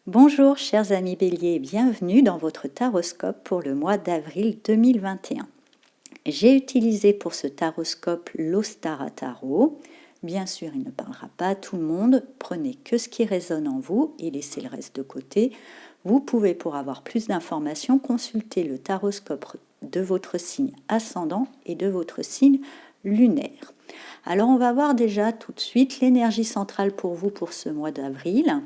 Bonjour chers amis Bélier, bienvenue dans votre taroscope pour le mois d'avril 2021. J'ai utilisé pour ce taroscope l'Ostara Tarot. Bien sûr, il ne parlera pas à tout le monde, prenez que ce qui résonne en vous et laissez le reste de côté. Vous pouvez, pour avoir plus d'informations, consulter le taroscope de votre signe ascendant et de votre signe lunaire. Alors on va voir déjà tout de suite l'énergie centrale pour vous pour ce mois d'avril.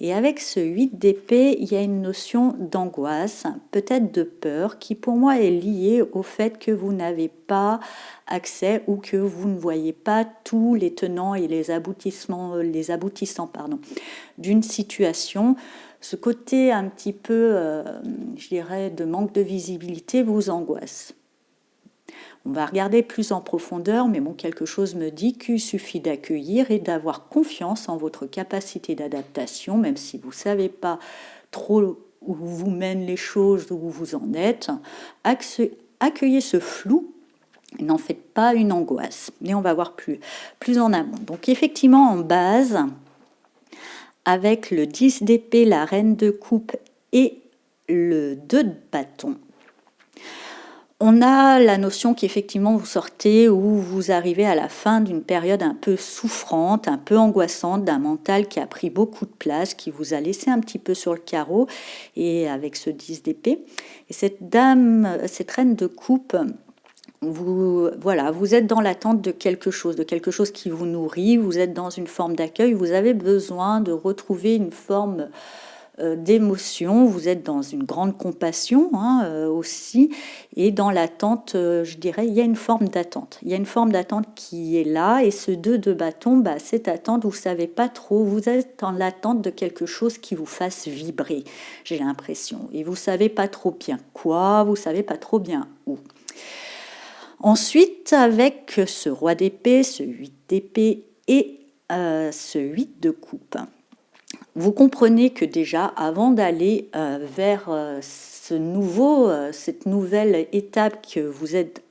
Et avec ce 8 d'épée, il y a une notion d'angoisse, peut-être de peur, qui pour moi est liée au fait que vous n'avez pas accès ou que vous ne voyez pas tous les tenants et les aboutissants d'une situation. Ce côté un petit peu, je dirais, de manque de visibilité vous angoisse. On va regarder plus en profondeur, mais bon, quelque chose me dit qu'il suffit d'accueillir et d'avoir confiance en votre capacité d'adaptation, même si vous ne savez pas trop où vous mènent les choses, où vous en êtes. Accueillez ce flou, n'en faites pas une angoisse. Mais on va voir plus en amont. Donc effectivement, en base, avec le 10 d'épée, la reine de coupe et le 2 de bâton, on a la notion qu'effectivement vous sortez ou vous arrivez à la fin d'une période un peu souffrante, un peu angoissante, d'un mental qui a pris beaucoup de place, qui vous a laissé un petit peu sur le carreau, et avec ce 10 d'épée. Et cette dame, cette reine de coupe, vous êtes dans l'attente de quelque chose qui vous nourrit, vous êtes dans une forme d'accueil, vous avez besoin de retrouver une forme d'émotion, vous êtes dans une grande compassion aussi, et dans l'attente, je dirais, il y a une forme d'attente. Il y a une forme d'attente qui est là, et ce 2 de bâton, cette attente, vous ne savez pas trop, vous êtes en l'attente de quelque chose qui vous fasse vibrer, j'ai l'impression, et vous ne savez pas trop bien quoi, vous ne savez pas trop bien où. Ensuite, avec ce roi d'épée, ce 8 d'épée et ce 8 de coupe, vous comprenez que déjà, avant d'aller vers cette nouvelle étape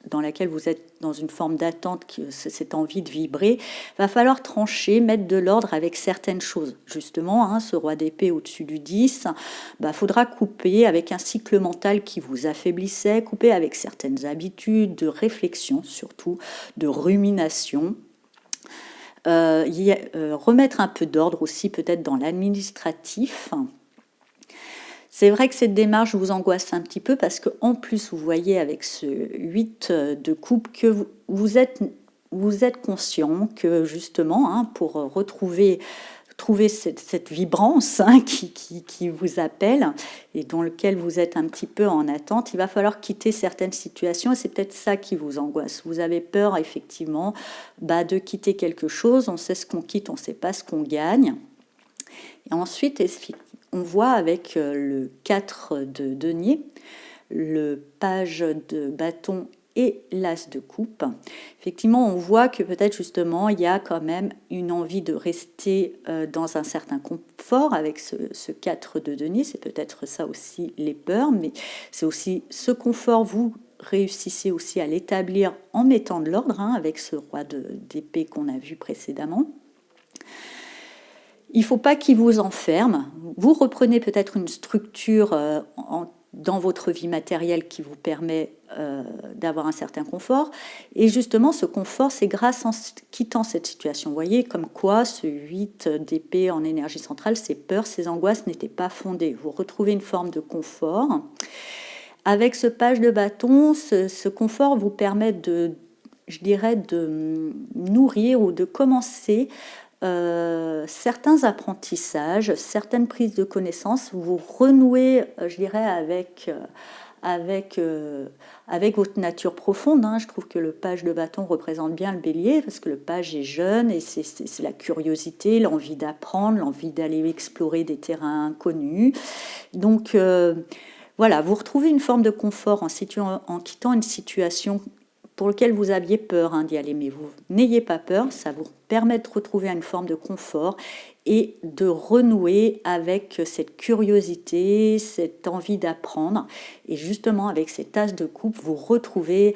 dans laquelle vous êtes dans une forme d'attente, cette envie de vibrer, va falloir trancher, mettre de l'ordre avec certaines choses. Justement, ce roi d'épée au-dessus du 10, faudra couper avec un cycle mental qui vous affaiblissait, couper avec certaines habitudes de réflexion, surtout de rumination. Remettre un peu d'ordre aussi peut-être dans l'administratif. C'est vrai que cette démarche vous angoisse un petit peu parce qu'en plus vous voyez avec ce 8 de coupe que vous êtes conscient que justement pour trouver cette vibrance qui vous appelle et dans lequel vous êtes un petit peu en attente, il va falloir quitter certaines situations et c'est peut-être ça qui vous angoisse. Vous avez peur effectivement de quitter quelque chose, on sait ce qu'on quitte, on ne sait pas ce qu'on gagne. Et ensuite, on voit avec le 4 de denier, le page de bâton et l'as de coupe. Effectivement, on voit que peut-être justement, il y a quand même une envie de rester dans un certain confort avec ce 4 de denier. C'est peut-être ça aussi les peurs, mais c'est aussi ce confort, vous réussissez aussi à l'établir en mettant de l'ordre avec ce roi d'épée qu'on a vu précédemment. Il ne faut pas qu'il vous enferme. Vous reprenez peut-être une structure dans votre vie matérielle qui vous permet d'avoir un certain confort. Et justement, ce confort, c'est grâce en quittant cette situation. Vous voyez, comme quoi ce 8 d'épée en énergie centrale, ces peurs, ces angoisses n'étaient pas fondées. Vous retrouvez une forme de confort. Avec ce page de bâton, ce confort vous permet de nourrir ou de commencer certains apprentissages, certaines prises de connaissances, vous renouez, avec votre nature profonde. Je trouve que le page de bâton représente bien le bélier, parce que le page est jeune, et c'est la curiosité, l'envie d'apprendre, l'envie d'aller explorer des terrains inconnus. Donc vous retrouvez une forme de confort en quittant une situation pour laquelle vous aviez peur d'y aller, mais vous n'ayez pas peur, ça vous permettre de retrouver une forme de confort et de renouer avec cette curiosité, cette envie d'apprendre. Et justement, avec cet as de coupe, vous retrouvez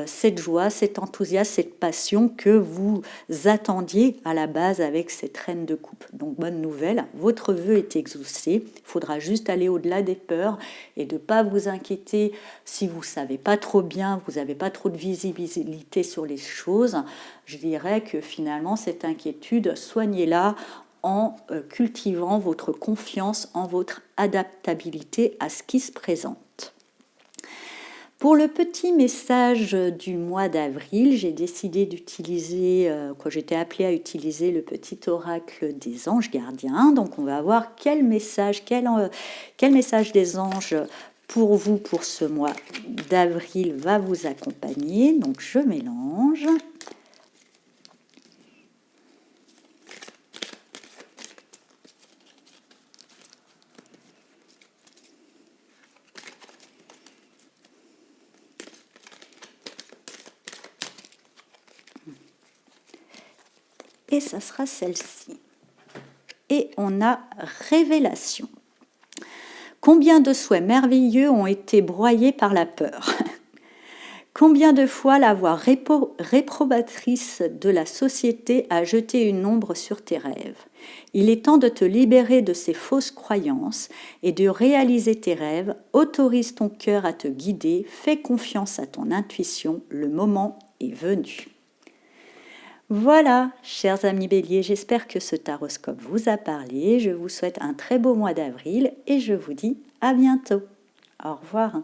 cette joie, cet enthousiasme, cette passion que vous attendiez à la base avec cette reine de coupe. Donc, bonne nouvelle, votre vœu est exaucé. Il faudra juste aller au-delà des peurs et de ne pas vous inquiéter si vous ne savez pas trop bien, vous n'avez pas trop de visibilité sur les choses. Je dirais que finalement, cette inquiétude, soignez-la en cultivant votre confiance en votre adaptabilité à ce qui se présente. Pour le petit message du mois d'avril, j'ai décidé d'utiliser, quand j'étais appelée à utiliser le petit oracle des anges gardiens. Donc on va voir quel message des anges pour vous, pour ce mois d'avril, va vous accompagner. Donc je mélange. Et ça sera celle-ci. Et on a révélation. Combien de souhaits merveilleux ont été broyés par la peur? Combien de fois la voix réprobatrice de la société a jeté une ombre sur tes rêves? Il est temps de te libérer de ces fausses croyances et de réaliser tes rêves. Autorise ton cœur à te guider, fais confiance à ton intuition, le moment est venu. Voilà, chers amis béliers, j'espère que ce taroscope vous a parlé. Je vous souhaite un très beau mois d'avril et je vous dis à bientôt. Au revoir.